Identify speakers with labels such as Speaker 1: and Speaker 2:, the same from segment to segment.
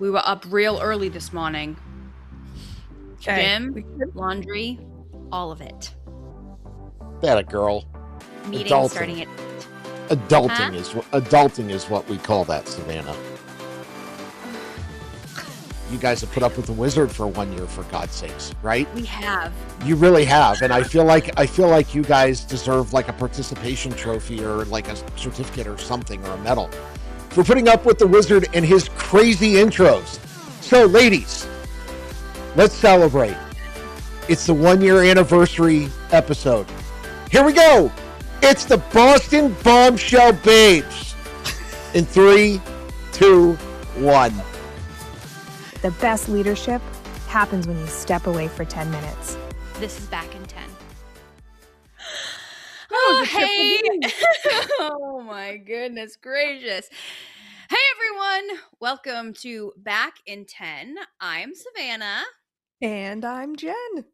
Speaker 1: We were up real early this morning.
Speaker 2: Okay.
Speaker 1: Gym, laundry, all of it.
Speaker 3: That a girl.
Speaker 1: Meeting
Speaker 3: Adulting.
Speaker 1: starting at 8.
Speaker 3: Adulting is what we call that, Savannah. You guys have put up with the wizard for 1 year, for God's sakes, right?
Speaker 1: We have.
Speaker 3: You really have, and I feel like you guys deserve like a participation trophy or like a certificate or something, or a medal for putting up with the wizard and his crazy intros. So, ladies, let's celebrate. It's the 1 year anniversary episode. Here we go. It's the Boston Bombshell Babes. In 3, 2, 1.
Speaker 2: The best leadership happens when you step away for 10 minutes.
Speaker 1: This is Back in 10.
Speaker 2: Oh,
Speaker 1: hey. Oh, my goodness gracious. Hey, everyone. Welcome to Back in 10. I'm Savannah.
Speaker 2: And I'm Jen.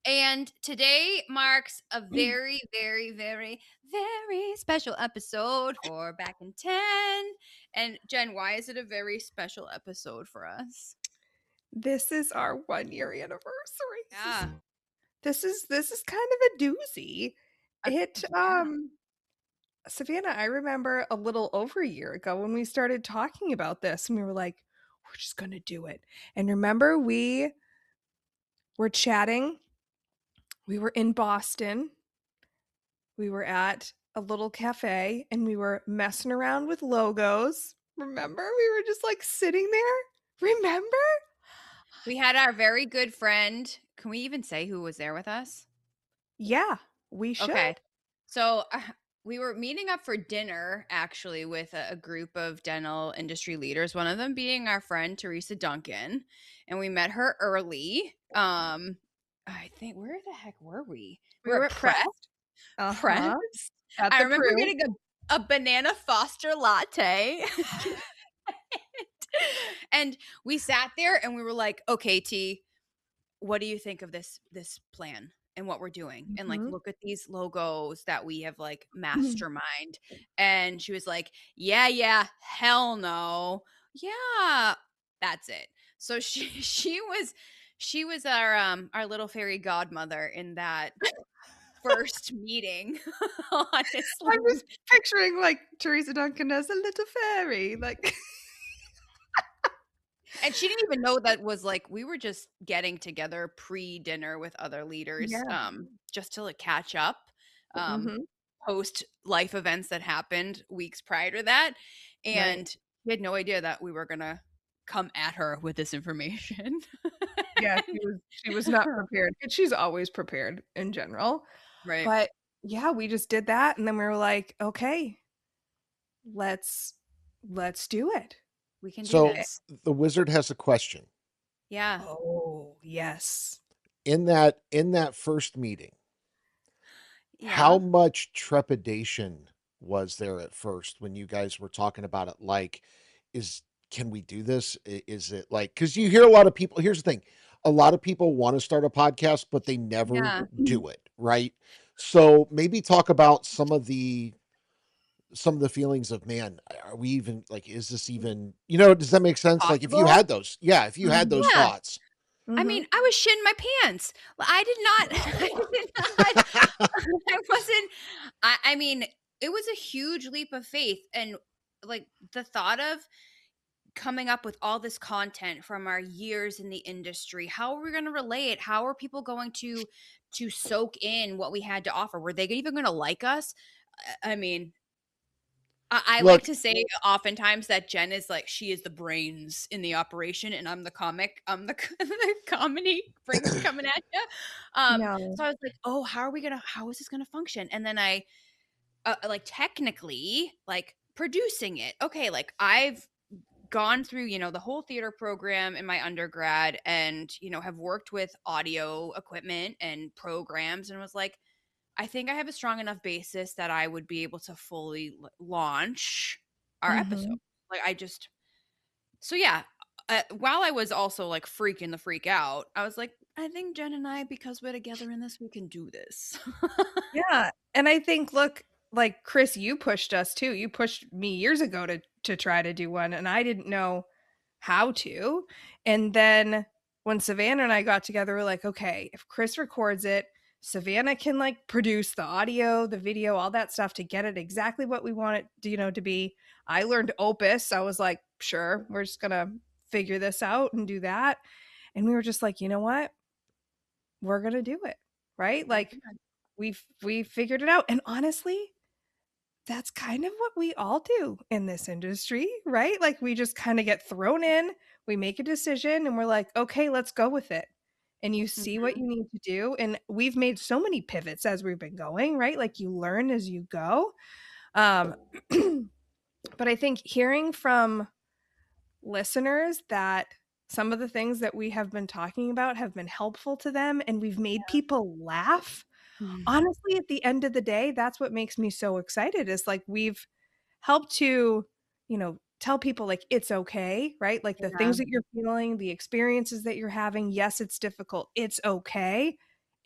Speaker 1: And today marks a very, very, very, very special episode for Back in 10. And Jen, why is it a very special episode for us?
Speaker 2: This is our 1 year anniversary.
Speaker 1: Yeah.
Speaker 2: This is kind of a doozy. Savannah, I remember a little over a year ago when we started talking about this and we were like, we're just going to do it. And remember, we were chatting. We were in Boston. We were at a little cafe and we were messing around with logos. Remember? We were just like sitting there. Remember?
Speaker 1: We had our very good friend. Can we even say who was there with us?
Speaker 2: Yeah, we should.
Speaker 1: Okay. So we were meeting up for dinner, actually, with a group of dental industry leaders, one of them being our friend, Teresa Duncan. And we met her early. I think, where the heck were we?
Speaker 2: We were at Press.
Speaker 1: Press. I remember getting a banana Foster latte. And we sat there and we were like, okay, T, what do you think of this plan and what we're doing? Mm-hmm. And like, look at these logos that we have like mastermind. And she was like, yeah, hell no. Yeah, that's it. So she was our little fairy godmother in that first meeting. Honestly,
Speaker 2: I was picturing like Teresa Duncan as a little fairy, like.
Speaker 1: And she didn't even know that was like, we were just getting together pre-dinner with other leaders, just to like catch up, post life events that happened weeks prior to that. And we had no idea that we were going to come at her with this information.
Speaker 2: Yeah, she was not prepared. And she's always prepared in general.
Speaker 1: Right.
Speaker 2: But yeah, we just did that. And then we were like, okay, let's do it.
Speaker 1: We can do this.
Speaker 3: So the wizard has a question.
Speaker 1: Yeah.
Speaker 2: Oh, yes.
Speaker 3: In that first meeting, how much trepidation was there at first when you guys were talking about it? Like, can we do this? Is it like, because you hear a lot of people, here's the thing, a lot of people want to start a podcast, but they never do it, right? So maybe talk about some of the feelings of, man, are we even like, is this even, does that make sense?
Speaker 1: Possible?
Speaker 3: Like if you had those thoughts.
Speaker 1: I mean, I was shitting my pants. I mean, it was a huge leap of faith. And like the thought of coming up with all this content from our years in the industry, how are we going to relay it? How are people going to soak in what we had to offer? Were they even going to like us? I mean, I like to say oftentimes that Jen is like, she is the brains in the operation and I'm the comic. I'm the comedy brains coming at you. So I was like, oh, how is this going to function? And then I like technically like producing it. Okay. Like I've gone through, the whole theater program in my undergrad and, have worked with audio equipment and programs and was like, I think I have a strong enough basis that I would be able to fully launch our episode. Like while I was also like freaking the freak out, I was like, I think Jen and I, because we're together in this, we can do this.
Speaker 2: Yeah. And I think, look, like Chris, you pushed us too. You pushed me years ago to try to do one. And I didn't know how to. And then when Savannah and I got together, we're like, okay, if Chris records it, Savannah can like produce the audio, the video, all that stuff to get it exactly what we want it to, to be. I learned Opus. I was like, sure, we're just going to figure this out and do that. And we were just like, you know what? We're going to do it. Right? Like we figured it out. And honestly, that's kind of what we all do in this industry, right? Like we just kind of get thrown in, we make a decision and we're like, okay, let's go with it. And you see what you need to do. And we've made so many pivots as we've been going, right? Like you learn as you go. But I think hearing from listeners that some of the things that we have been talking about have been helpful to them and we've made people laugh. Honestly, at the end of the day, that's what makes me so excited is like we've helped to, tell people like it's okay, right? Like the things that you're feeling, the experiences that you're having, yes, it's difficult. It's okay.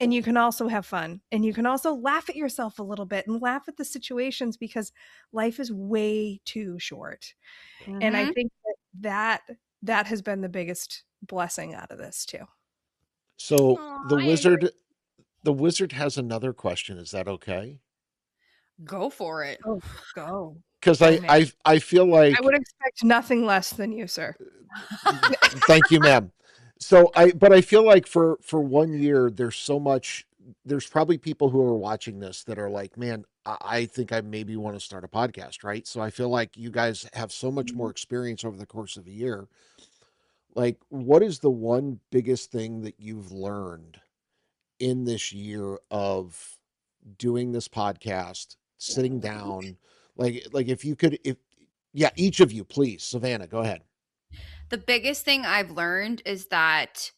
Speaker 2: And you can also have fun and you can also laugh at yourself a little bit and laugh at the situations because life is way too short. And I think that has been the biggest blessing out of this too.
Speaker 3: So
Speaker 1: Aw,
Speaker 3: the wizard has another question. Is that okay?
Speaker 1: go for it.
Speaker 2: Oh, go.
Speaker 3: Because
Speaker 2: Go, man.
Speaker 3: I feel
Speaker 2: I
Speaker 3: like
Speaker 2: would expect nothing less than you, sir.
Speaker 3: thank you, ma'am. So but I feel like for 1 year, there's probably people who are watching this that are like, man, I think I maybe want to start a podcast, right? So I feel like you guys have so much more experience over the course of a year. Like, what is the one biggest thing that you've learned in this year of doing this podcast, sitting down? Like if you could, if yeah, each of you, please. Savannah, go ahead.
Speaker 1: The biggest thing I've learned is that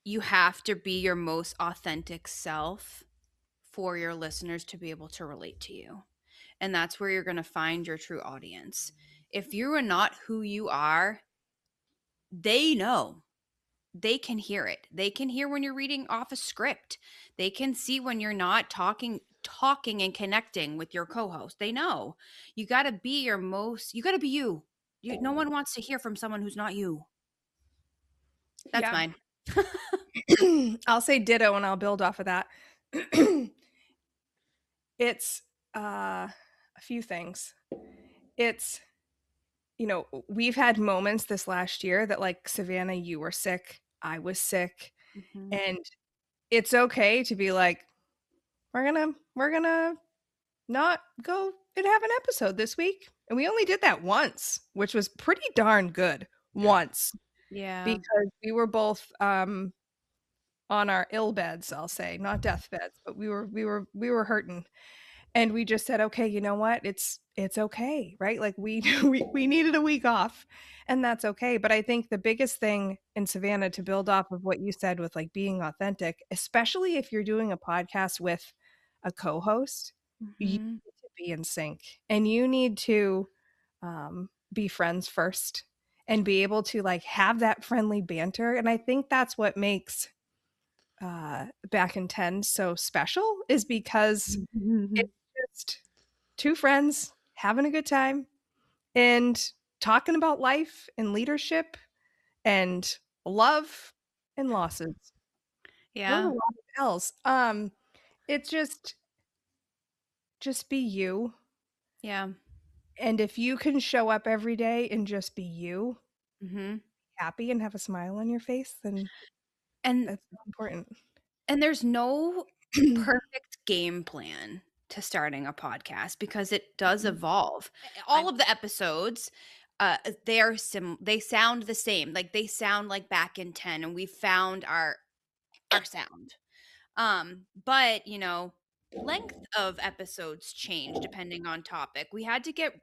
Speaker 1: you have to be your most authentic self for your listeners to be able to relate to you. And that's where you're going to find your true audience. If you are not who you are, they know. They can hear it. They can hear when you're reading off a script. They can see when you're not talking and connecting with your co-host. They know. You got to be you got to be you. No one wants to hear from someone who's not you. That's mine.
Speaker 2: I'll say ditto and I'll build off of that. It's a few things. It's, we've had moments this last year that like Savannah, you were sick, I was sick, and it's okay to be like, we're gonna not go and have an episode this week. And we only did that once, which was pretty darn good. Once.
Speaker 1: Yeah.
Speaker 2: Because we were both on our ill beds, I'll say, not deathbeds, but we were hurting. And we just said, okay, you know what? It's okay, right? Like we needed a week off and that's okay. But I think the biggest thing in Savannah, to build off of what you said with like being authentic, especially if you're doing a podcast with a co-host, you need to be in sync and you need to be friends first and be able to like have that friendly banter. And I think that's what makes Back in 10 so special, is because it's just two friends having a good time and talking about life and leadership and love and losses.
Speaker 1: Yeah.
Speaker 2: A lot else. It's just be you.
Speaker 1: Yeah.
Speaker 2: And if you can show up every day and just be you, happy and have a smile on your face, then that's important.
Speaker 1: And there's no perfect game plan to starting a podcast because it does evolve. All of the episodes, they sound the same. Like they sound like Back in 10 and we found our sound. But length of episodes change depending on topic. We had to get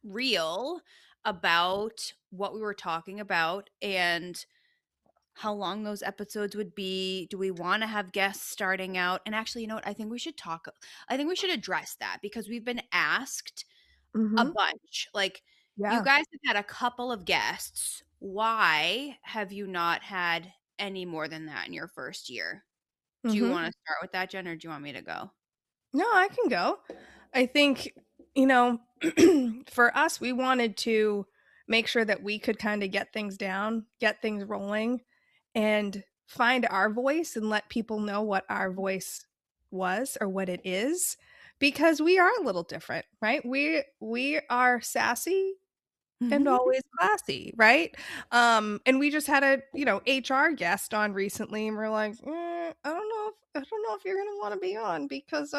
Speaker 1: real about what we were talking about and how long those episodes would be. Do we want to have guests starting out? And actually, you know what? I think we should address that because we've been asked a bunch. Like, you guys have had a couple of guests. Why have you not had any more than that in your first year? Do you want to start with that, Jen, or do you want me to go?
Speaker 2: No, I can go. I think, for us, we wanted to make sure that we could kind of get things down, get things rolling, and find our voice and let people know what our voice was or what it is, because we are a little different, right? We are sassy and always classy, right? And we just had a, HR guest on recently, and we're like, I don't know if you're gonna want to be on because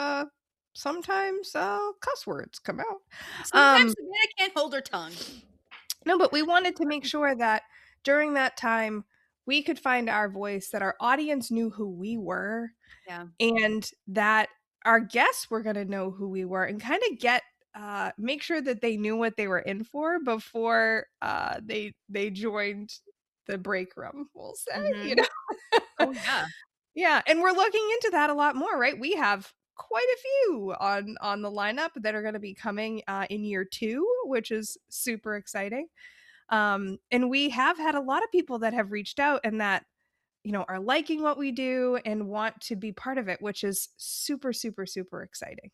Speaker 2: sometimes cuss words come out.
Speaker 1: Sometimes Savannah can't hold her tongue.
Speaker 2: No, but we wanted to make sure that during that time we could find our voice, that our audience knew who we were,
Speaker 1: Yeah.
Speaker 2: and that our guests were going to know who we were, and kind of make sure that they knew what they were in for before they joined the break room, we'll say.
Speaker 1: Oh yeah.
Speaker 2: Yeah, and we're looking into that a lot more, right? We have quite a few on the lineup that are going to be coming in year 2, which is super exciting. And we have had a lot of people that have reached out and that, are liking what we do and want to be part of it, which is super, super, super exciting.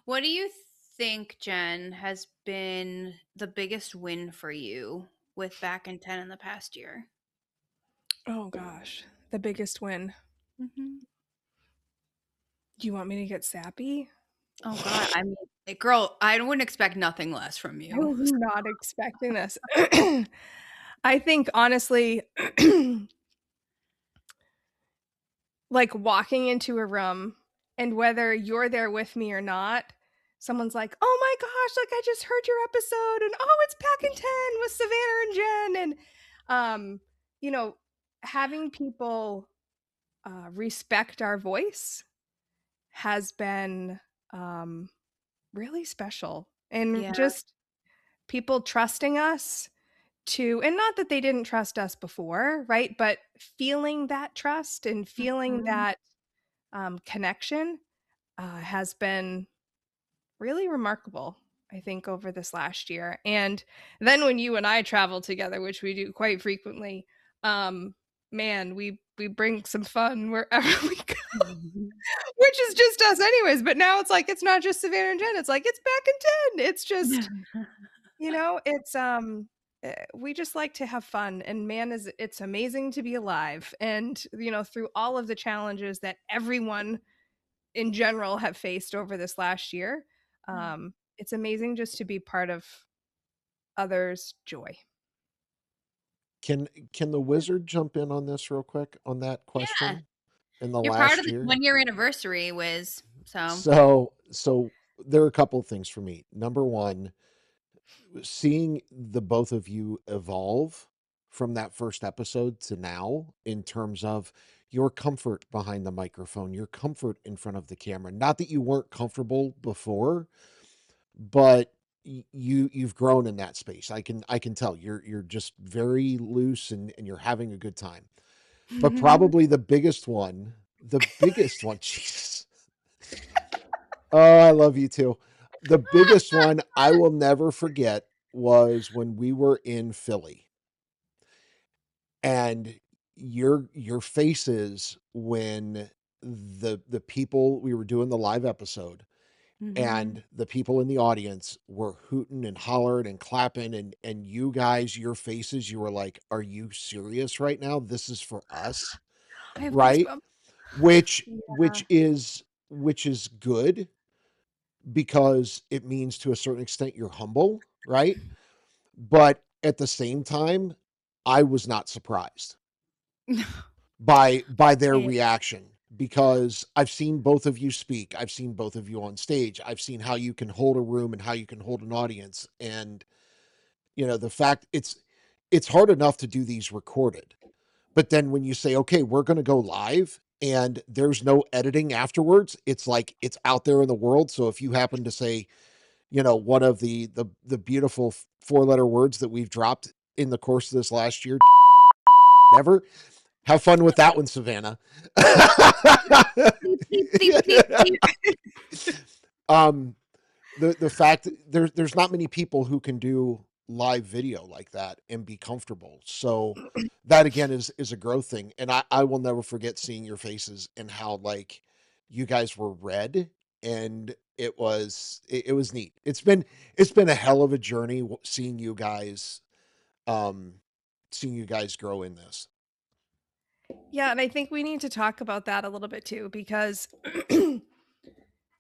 Speaker 1: What do you think, Jen, has been the biggest win for you with Back in 10 in the past year?
Speaker 2: Oh gosh, the biggest win. Do you want me to get sappy?
Speaker 1: Oh God, I mean, girl, I wouldn't expect nothing less from
Speaker 2: I
Speaker 1: you.
Speaker 2: was not expecting this. I think honestly, like walking into a room, and whether you're there with me or not, someone's like, "Oh my gosh, like I just heard your episode, and oh, it's Back in 10 with Savannah and Jen." And having people respect our voice has been really special, and
Speaker 1: Yeah.
Speaker 2: just people trusting us to, and not that they didn't trust us before, right? But feeling that trust and feeling that connection has been really remarkable, I think, over this last year. And then when you and I travel together, which we do quite frequently, man, we bring some fun wherever we go, which is just us anyways. But now it's like, it's not just Savannah and Jen, it's like, it's Back in 10. It's just, it's we just like to have fun, and man, it's amazing to be alive. And through all of the challenges that everyone in general have faced over this last year, it's amazing just to be part of others' joy.
Speaker 3: Can the wizard jump in on this real quick on that
Speaker 1: Yeah.
Speaker 3: question? In the
Speaker 1: You're part of
Speaker 3: last
Speaker 1: the
Speaker 3: year?
Speaker 1: 1-year anniversary, Wiz.
Speaker 3: So there are a couple of things for me. Number one, seeing the both of you evolve from that first episode to now, in terms of your comfort behind the microphone, your comfort in front of the camera. Not that you weren't comfortable before, but you've grown in that space. I can tell you're just very loose, and you're having a good time. But probably the biggest one, Jesus. Oh, I love you too. The biggest one I will never forget was when we were in Philly, and your faces when the people, we were doing the live episode, and the people in the audience were hooting and hollering and clapping, and you guys, your faces, you were like, "Are you serious right now? This is for us."
Speaker 2: I have
Speaker 3: Right?
Speaker 2: goosebumps.
Speaker 3: Which
Speaker 2: Yeah.
Speaker 3: which is good, because it means to a certain extent you're humble, right? But at the same time, I was not surprised by their
Speaker 1: Yeah.
Speaker 3: reaction, because I've seen both of you speak. I've seen both of you on stage. I've seen how you can hold a room and how you can hold an audience. And the fact, it's hard enough to do these recorded. But then when you say, okay, we're going to go live and there's no editing afterwards, it's like it's out there in the world. So if you happen to say, one of the beautiful 4-letter words that we've dropped in the course of this last year, never, have fun with that one, Savannah.
Speaker 1: Beep, beep, beep, beep, beep.
Speaker 3: The fact that there's not many people who can do live video like that and be comfortable. So that again is a growth thing. And I will never forget seeing your faces and how, like, you guys were red and it was neat. It's been a hell of a journey um seeing you guys grow in this.
Speaker 2: Yeah, and I think we need to talk about that a little bit too, because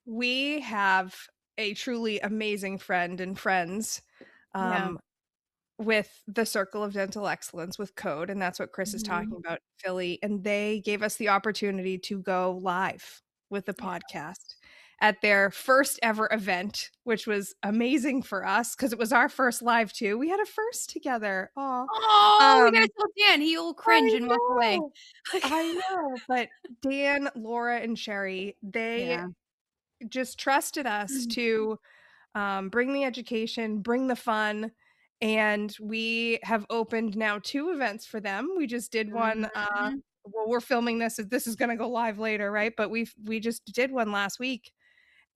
Speaker 2: we have a truly amazing friend and friends
Speaker 1: Yeah.
Speaker 2: um, with the Circle of Dental Excellence with Code, and that's what Chris is
Speaker 1: Mhm.
Speaker 2: talking about in Philly. And they gave us the opportunity to go live with the
Speaker 1: Yeah.
Speaker 2: podcast at their first ever event, which was amazing for us because it was our first live too. We had a first together. Oh,
Speaker 1: Oh, we gotta tell Dan. He'll cringe
Speaker 2: I
Speaker 1: and walk away.
Speaker 2: know. I know. But Dan, Laura, and Sherry, they
Speaker 1: Yeah.
Speaker 2: just trusted us to bring the education, bring the fun. And we have opened now 2 events for them. We just did one.
Speaker 1: Mhm.
Speaker 2: Well, we're filming this. This is going to go live later, right? But we just did one last week.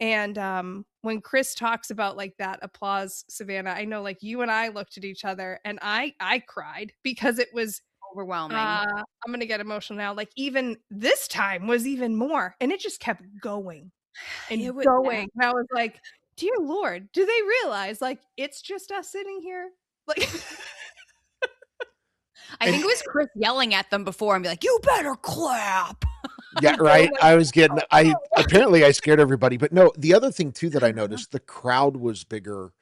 Speaker 2: And when Chris talks about like that applause, Savannah, I know like you and I looked at each other, and I cried because it was.
Speaker 1: Overwhelming.
Speaker 2: I'm gonna get emotional now. Like even this time was even more, and it just kept going and
Speaker 1: It would, yeah.
Speaker 2: going. And I was like, "Dear Lord, do they realize like it's just us sitting here?" Like,
Speaker 1: I
Speaker 3: And
Speaker 1: think it was Chris yelling at them before and be like, "You better clap."
Speaker 3: yeah,
Speaker 2: they were
Speaker 3: right.
Speaker 2: like,
Speaker 3: I was getting
Speaker 2: "Oh,
Speaker 3: I
Speaker 2: no."
Speaker 3: apparently I scared everybody. But no, the other thing too that I noticed, the crowd was bigger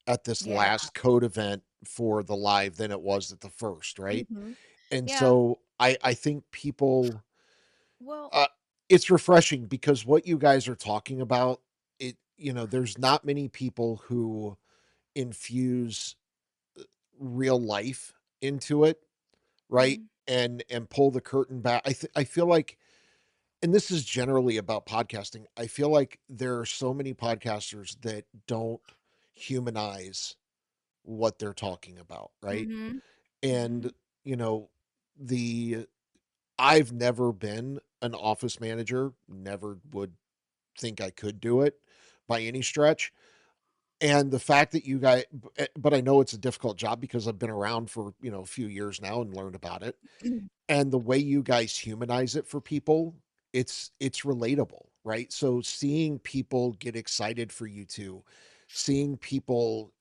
Speaker 3: at this
Speaker 1: Yeah.
Speaker 3: last code event for the live than it was at the first, right?
Speaker 2: Mhm.
Speaker 3: And
Speaker 1: Yeah.
Speaker 3: so I think people
Speaker 1: Well,
Speaker 3: uh it's refreshing because what you guys are talking about, there's not many people who infuse real life into it, right?
Speaker 1: mhm.
Speaker 3: And pull the curtain back. I feel like, and this is generally about podcasting, I feel like there are so many podcasters that don't humanize what they're talking about, right?
Speaker 1: Mhm.
Speaker 3: And
Speaker 1: Mhm.
Speaker 3: you know, the I've never been an office manager, never would think I could do it by any stretch. And the fact that you guys, but I know it's a difficult job because I've been around for, a few years now and learned about it. And the way you guys humanize it for people, it's relatable, right? So seeing people get excited for you two, seeing people,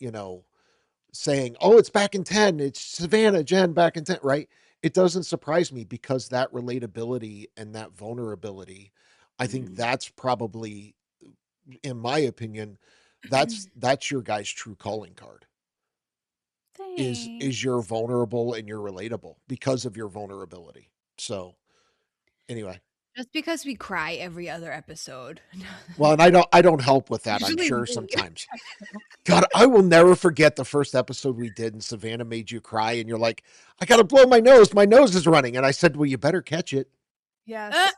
Speaker 3: saying, "Oh, it's back in 10. It's Savannah, Jen back in 10," right? It doesn't surprise me because that relatability and that vulnerability, I think
Speaker 1: Mm.
Speaker 3: that's probably, in my opinion, that's your guys' true calling card. Is you're
Speaker 1: Thanks.
Speaker 3: vulnerable and you're relatable because of your vulnerability. So anyway,
Speaker 1: Just because we cry every other episode.
Speaker 3: well, and I don't help with that, I'm
Speaker 1: Usually
Speaker 3: sure
Speaker 1: me.
Speaker 3: sometimes. God, I will never forget the first episode we did and Savannah made you cry and you're like, "I gotta blow my nose. My nose is running." And I said, "Well, you better catch it."
Speaker 1: Uh.
Speaker 2: Yes,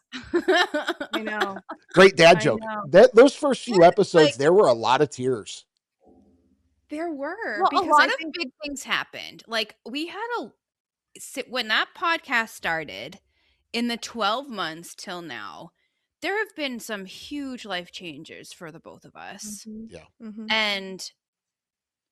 Speaker 2: I know.
Speaker 3: Great dad
Speaker 2: I
Speaker 3: joke.
Speaker 2: know.
Speaker 3: Those first few
Speaker 1: Like,
Speaker 3: episodes, there were a lot of tears.
Speaker 2: There were,
Speaker 1: well, a
Speaker 2: because
Speaker 1: lot
Speaker 2: I
Speaker 1: of
Speaker 2: think
Speaker 1: big things happened. Like, we had a when that podcast started, in the 12 months till now, there have been some huge life changes for the both of us.
Speaker 2: Mhm.
Speaker 3: Yeah.
Speaker 2: Mhm.
Speaker 1: And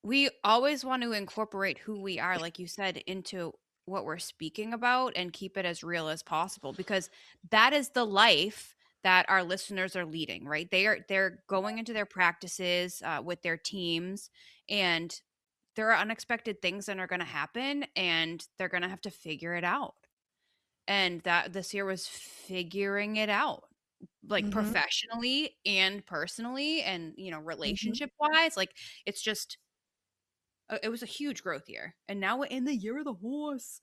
Speaker 1: we always want to incorporate who we are, like you said, into what we're speaking about and keep it as real as possible, because that is the life that our listeners are leading, right? They're going into their practices with their teams, and there are unexpected things that are going to happen, and they're going to have to figure it out. And that this year was figuring it out, like
Speaker 2: Mhm.
Speaker 1: professionally and personally, and
Speaker 2: Mhm.
Speaker 1: relationship wise. Like, it's just it was a huge growth year, and now we're in the year of the horse.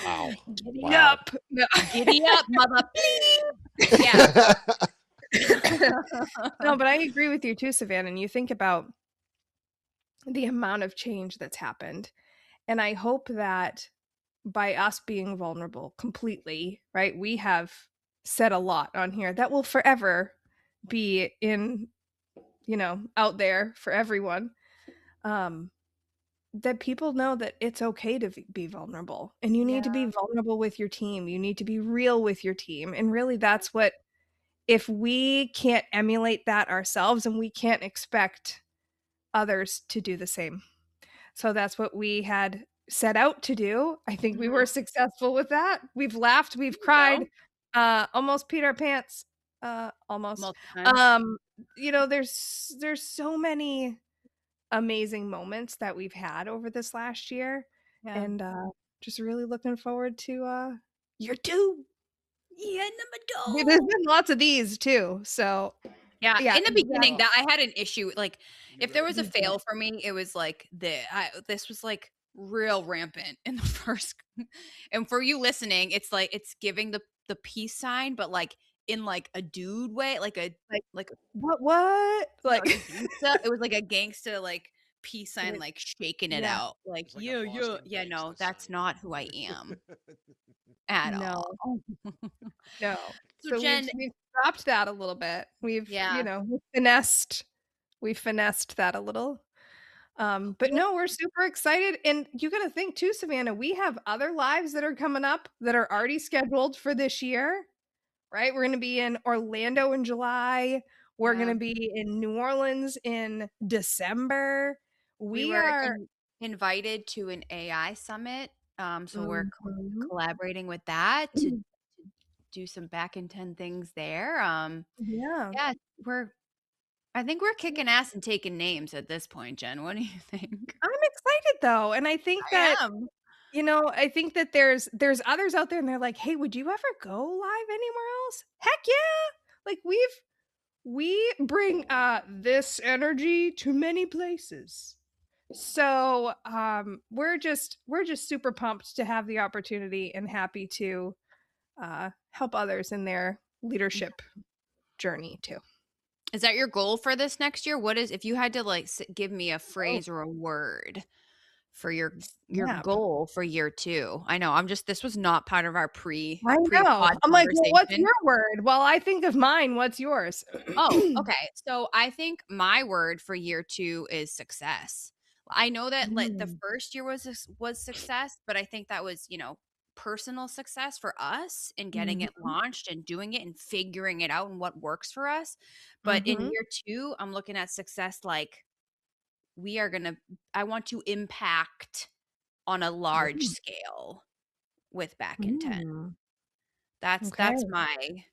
Speaker 3: Wow.
Speaker 2: Giddy
Speaker 3: Wow.
Speaker 2: up. No.
Speaker 1: Giddy up, mother! Bleep. Yeah.
Speaker 2: No, but I agree with you too, Savannah, and you think about the amount of change that's happened, and I hope that by us being vulnerable completely, right, we have said a lot on here that will forever be in, out there for everyone. Um, that people know that it's okay to be vulnerable, and you need to be
Speaker 1: Yeah.
Speaker 2: vulnerable with your team. You need to be real with your team. And really, that's what, if we can't emulate that ourselves, and we can't expect others to do the same. So that's what we had set out to do. I think we were
Speaker 1: Mhm.
Speaker 2: successful with that. We've laughed, we've
Speaker 1: There you
Speaker 2: cried,
Speaker 1: go.
Speaker 2: almost peed our pants Almost.
Speaker 1: multiple times.
Speaker 2: There's so many amazing moments that we've had over this last year,
Speaker 1: Yeah.
Speaker 2: and just really looking forward to year 2.
Speaker 1: Yeah, number
Speaker 2: There's
Speaker 1: 2.
Speaker 2: been lots of these too, so
Speaker 1: Yeah,
Speaker 2: yeah,
Speaker 1: in the beginning,
Speaker 3: exactly.
Speaker 1: that I had an issue, like,
Speaker 3: You
Speaker 1: if there
Speaker 3: really
Speaker 1: was a
Speaker 3: did.
Speaker 1: fail for me, it was, like, this was, like, real rampant in the first and for you listening, it's, like, it's giving the peace sign, but, like, in, like, a dude way,
Speaker 2: like,
Speaker 1: like,
Speaker 2: what?
Speaker 1: yeah, like
Speaker 2: Like
Speaker 1: a gangsta it was like a gangsta, like, peace sign,
Speaker 2: like,
Speaker 1: like, shaking it
Speaker 2: yeah,
Speaker 1: out, like,
Speaker 3: It's like a
Speaker 1: "Yeah, yeah."
Speaker 3: Boston
Speaker 1: Yeah, no,
Speaker 3: gangsta
Speaker 1: that's
Speaker 3: sign.
Speaker 1: not who I am at all.
Speaker 2: no, no.
Speaker 1: So,
Speaker 2: So we've
Speaker 1: Jen
Speaker 2: we've dropped that a little bit.
Speaker 1: yeah,
Speaker 2: We finessed that a little. But
Speaker 1: well
Speaker 2: no, we're super excited. And you got to think too, Savannah, we have other lives that are coming up that are already scheduled for this year, right? We're going to be in Orlando in July. We're going
Speaker 1: yeah.
Speaker 2: to be in New Orleans in December.
Speaker 1: We
Speaker 2: We
Speaker 1: were
Speaker 2: are.
Speaker 1: invited to an AI summit, so we're
Speaker 2: Mhm.
Speaker 1: collaborating with that to do some back and 10 things there.
Speaker 2: Yeah.
Speaker 1: Yeah, we're I think we're kicking ass and taking names at this point, Jen. What do you think?
Speaker 2: I'm excited though. And
Speaker 1: I am.
Speaker 2: I think that there's others out there and they're like, "Hey, would you ever go live anywhere else?" Heck yeah. Like we bring this energy to many places. So, we're just super pumped to have the opportunity and happy to help others in their leadership journey too.
Speaker 1: Is that your goal for this next year? What is if you had to like give me a
Speaker 2: Oh,
Speaker 1: phrase or a word for your
Speaker 2: snap.
Speaker 1: goal for year 2? I know this was not part of our
Speaker 2: I know.
Speaker 1: pre-pod
Speaker 2: I'm like, "Well, what's
Speaker 1: conversation.
Speaker 2: your word?" While I think of mine, what's yours?
Speaker 1: Oh, okay. So I think my word for year 2 is success. I know that like the
Speaker 2: Mm.
Speaker 1: first year was success, but I think that was, personal success for us in getting it
Speaker 2: Mhm.
Speaker 1: launched and doing it and figuring it out and what works for us. But in
Speaker 2: Mhm.
Speaker 1: year 2, I'm looking at success like we are going to I want to impact on a large
Speaker 2: Ooh.
Speaker 1: scale with back in 10.
Speaker 2: Mm.
Speaker 1: That's
Speaker 2: Okay.
Speaker 1: my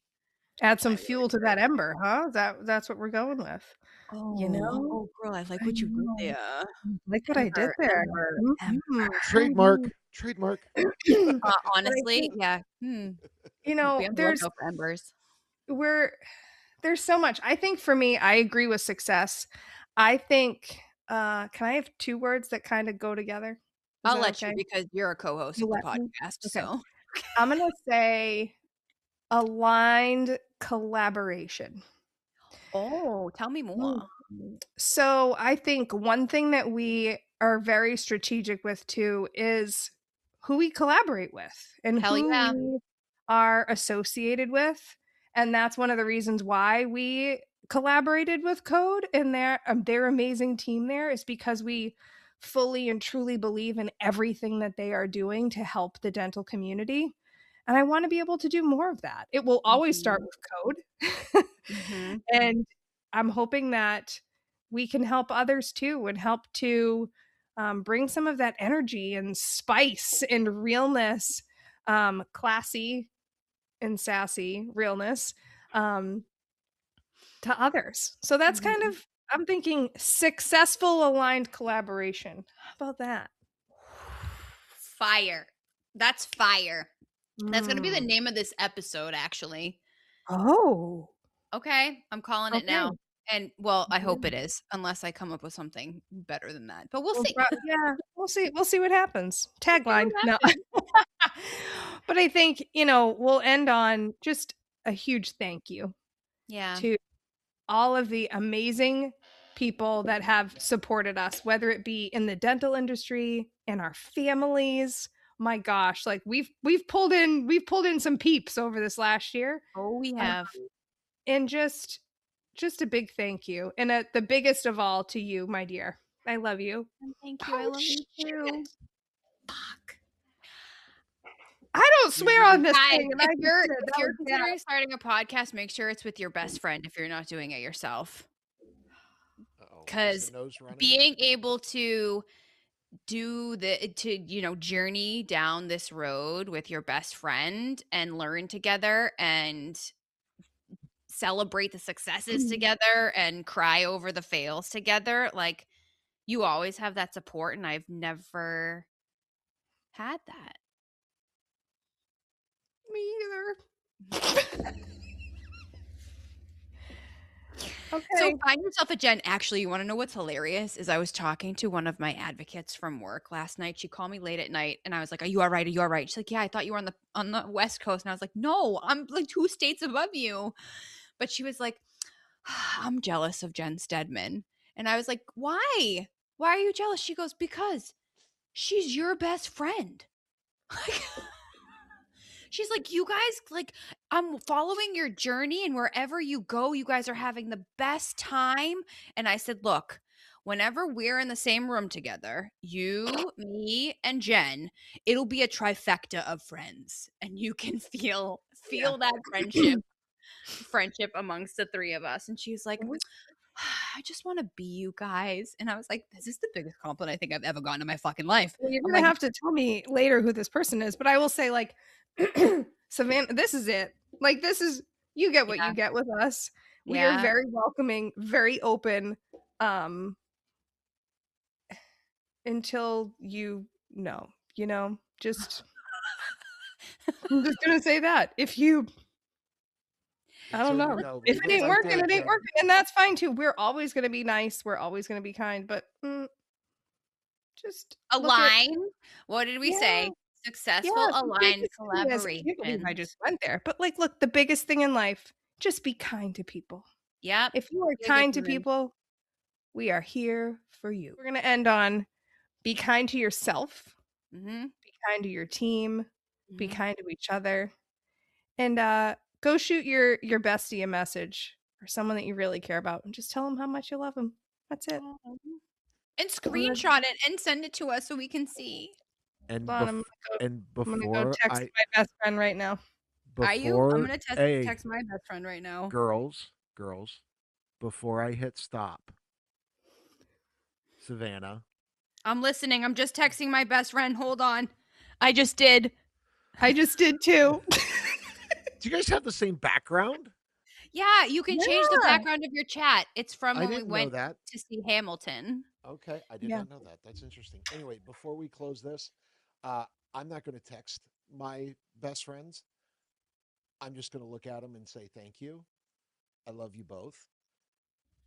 Speaker 2: Add some
Speaker 1: word
Speaker 2: fuel to
Speaker 1: for
Speaker 2: that ember, huh? That's what we're going with. You know?
Speaker 1: girl, I like
Speaker 2: I
Speaker 1: what you did
Speaker 2: know.
Speaker 1: there.
Speaker 2: Like what I did
Speaker 1: Ember,
Speaker 2: there.
Speaker 1: ember,
Speaker 2: Mhm,
Speaker 1: ember.
Speaker 3: Trademark. Trademark.
Speaker 2: mhm. But I
Speaker 1: Honestly,
Speaker 2: think,
Speaker 1: yeah. Be on the
Speaker 2: there's
Speaker 1: lookout for embers.
Speaker 2: we're there's so much. I think for me, I agree with success. I think, can I have 2 words that kinda go together? Is
Speaker 1: I'll
Speaker 2: that
Speaker 1: let you
Speaker 2: okay?
Speaker 1: because you're a co-host
Speaker 2: You
Speaker 1: of the
Speaker 2: let me?
Speaker 1: podcast,
Speaker 2: Okay.
Speaker 1: so
Speaker 2: I'm gonna say aligned collaboration.
Speaker 1: Oh, tell me
Speaker 2: Mm.
Speaker 1: more.
Speaker 2: So I think one thing that we are very strategic with too is who we collaborate with and
Speaker 1: Hell
Speaker 2: who
Speaker 1: yeah.
Speaker 2: we are associated with. And that's one of the reasons why we collaborated with Code and their amazing team there is because we fully and truly believe in everything that they are doing to help the dental community. And I want to be able to do more of that. It will always start
Speaker 1: Mhm,
Speaker 2: with code.
Speaker 1: mhm.
Speaker 2: And I'm hoping that we can help others too and help to bring some of that energy and spice and realness, classy and sassy realness um, to others. So that's kind
Speaker 1: Mhm.
Speaker 2: of, I'm thinking successful aligned collaboration. How about that?
Speaker 1: Fire. That's fire. That's gonna be the
Speaker 2: Mm.
Speaker 1: name of this episode, actually.
Speaker 2: Oh,
Speaker 1: Okay, I'm calling it
Speaker 2: okay.
Speaker 1: now. And, well, I hope
Speaker 2: Yeah.
Speaker 1: it is, unless I come up with something better than that, but we'll
Speaker 2: Well,
Speaker 1: see.
Speaker 2: yeah, we'll see. We'll see what happens.
Speaker 1: We'll see
Speaker 2: Tagline.
Speaker 1: what
Speaker 2: No.
Speaker 1: happens.
Speaker 2: But I think, we'll end on just a huge thank you
Speaker 1: Yeah.
Speaker 2: to all of the amazing people that have supported us, whether it be in the dental industry, in our families. My gosh, like we've pulled in some peeps over this last year.
Speaker 1: Oh, we
Speaker 2: Uh,
Speaker 1: have.
Speaker 2: and just a big thank you. And the biggest of all to you, my dear. I love you.
Speaker 1: And thank you, I
Speaker 2: Oh
Speaker 1: love you too.
Speaker 2: shit.
Speaker 1: Fuck.
Speaker 2: I don't swear on this
Speaker 1: Guys,
Speaker 2: thing, and I just did.
Speaker 1: if
Speaker 2: That
Speaker 1: you're
Speaker 2: was bad.
Speaker 1: considering starting a podcast, make sure it's with your best friend if you're not doing it yourself.
Speaker 3: Uh-oh. Is the
Speaker 1: Because
Speaker 3: nose running?
Speaker 1: being able to journey down this road with your best friend and learn together and celebrate the successes together and cry over the fails together. Like, you always have that support, and I've never had that.
Speaker 2: Me either. Okay.
Speaker 1: So find yourself a Jen. Actually, you want to know what's hilarious is I was talking to one of my advocates from work last night. She called me late at night and I was like, "Are you all right? Are you all right?" She's like, "Yeah, I thought you were on the West Coast." And I was like, "No, I'm like 2 states above you." But she was like, "I'm jealous of Jen Stedman." And I was like, "Why? Why are you jealous?" She goes, "Because she's your best friend." She's like, "You guys, like, I'm following your journey, and wherever you go, you guys are having the best time." And I said, "Look, whenever we're in the same room together, you, me, and Jen, it'll be a trifecta of friends, and you can feel that friendship amongst the 3 of us." And she was like, "I just want to be you guys." And I was like, "This is the biggest compliment I think I've ever gotten in my fucking life."
Speaker 2: Well, you're
Speaker 1: I'm
Speaker 2: gonna
Speaker 1: like,
Speaker 2: have to tell me later who this person is, but I will say, like, Savannah, this is it. Like, this is, you get what
Speaker 1: Yeah.
Speaker 2: you get with us. We
Speaker 1: Yeah.
Speaker 2: are very welcoming, very open, until you know, just I'm just gonna say that. If you, I don't
Speaker 3: Until
Speaker 2: know.
Speaker 3: you know,
Speaker 2: If
Speaker 3: leave
Speaker 2: it ain't
Speaker 3: right
Speaker 2: working,
Speaker 3: there,
Speaker 2: it ain't
Speaker 3: Jen.
Speaker 2: working, and that's fine too. We're always gonna be nice. We're always gonna be kind, but just look at,
Speaker 1: Align. What did we say? Successful
Speaker 2: the
Speaker 1: aligned
Speaker 2: biggest thing is, I can't believe I
Speaker 1: collaboration.
Speaker 2: just went there. But like, look, the biggest thing in life, just be kind to people.
Speaker 1: Yep.
Speaker 2: If you are
Speaker 1: Be a good
Speaker 2: kind to
Speaker 1: human.
Speaker 2: people, we are here for you. We're gonna end on be kind to yourself,
Speaker 1: Mhm.
Speaker 2: be kind to your team, be
Speaker 1: Mhm.
Speaker 2: kind to each other, and go shoot your bestie a message or someone that you really care about, and just tell them how much you love them. That's it.
Speaker 1: And screenshot it and send it to us so we can see.
Speaker 3: And
Speaker 2: Hold on, I'm gonna go
Speaker 3: before
Speaker 2: text my best friend right now.
Speaker 1: Are you? I'm
Speaker 3: before
Speaker 1: gonna
Speaker 3: hey,
Speaker 1: text my best friend right now.
Speaker 3: girls, before I hit stop, Savannah,
Speaker 1: I'm listening. I'm just texting my best friend. Hold on. I just did.
Speaker 2: I just did too.
Speaker 3: do you guys have the same background?
Speaker 1: Yeah, you can change the
Speaker 2: Yeah.
Speaker 1: background of your chat. It's from
Speaker 3: I
Speaker 1: when we
Speaker 3: didn't know
Speaker 1: went
Speaker 3: that.
Speaker 1: to see Hamilton.
Speaker 3: Okay, I did
Speaker 2: Yeah.
Speaker 3: not know that. That's interesting. Anyway, before we close this, I'm not going to text my best friends. I'm just going to look at them and say thank you. I love you both.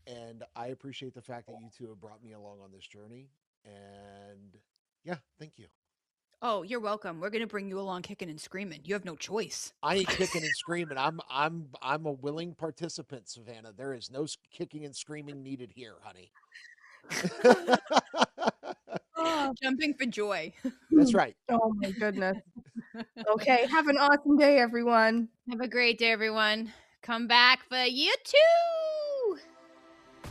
Speaker 3: And I appreciate the fact that you two have brought me along on this journey. And yeah, thank you.
Speaker 1: Oh, you're welcome. We're gonna bring you along kicking and screaming. You have no choice.
Speaker 3: I ain't kicking and screaming. I'm a willing participant, Savannah. There is no kicking and screaming needed here, honey.
Speaker 1: Jumping for joy.
Speaker 3: That's right.
Speaker 2: Oh my goodness. Okay, have an awesome day, everyone.
Speaker 1: Have a great day, everyone. Come back for year 2.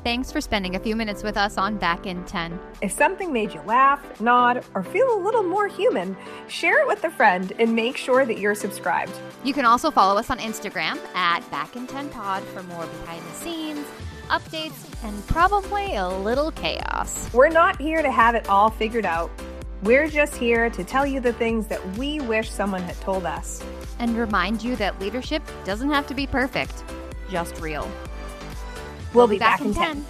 Speaker 1: Thanks for spending a few minutes with us on Back in 10.
Speaker 4: If something made you laugh, nod, or feel a little more human, share it with a friend and make sure that you're subscribed.
Speaker 5: You can also follow us on Instagram at Back in 10 Pod for more behind the scenes, updates, and probably a little chaos.
Speaker 4: We're not here to have it all figured out. We're just here to tell you the things that we wish someone had told us.
Speaker 5: And remind you that leadership doesn't have to be perfect, just real.
Speaker 4: We'll be back in 10.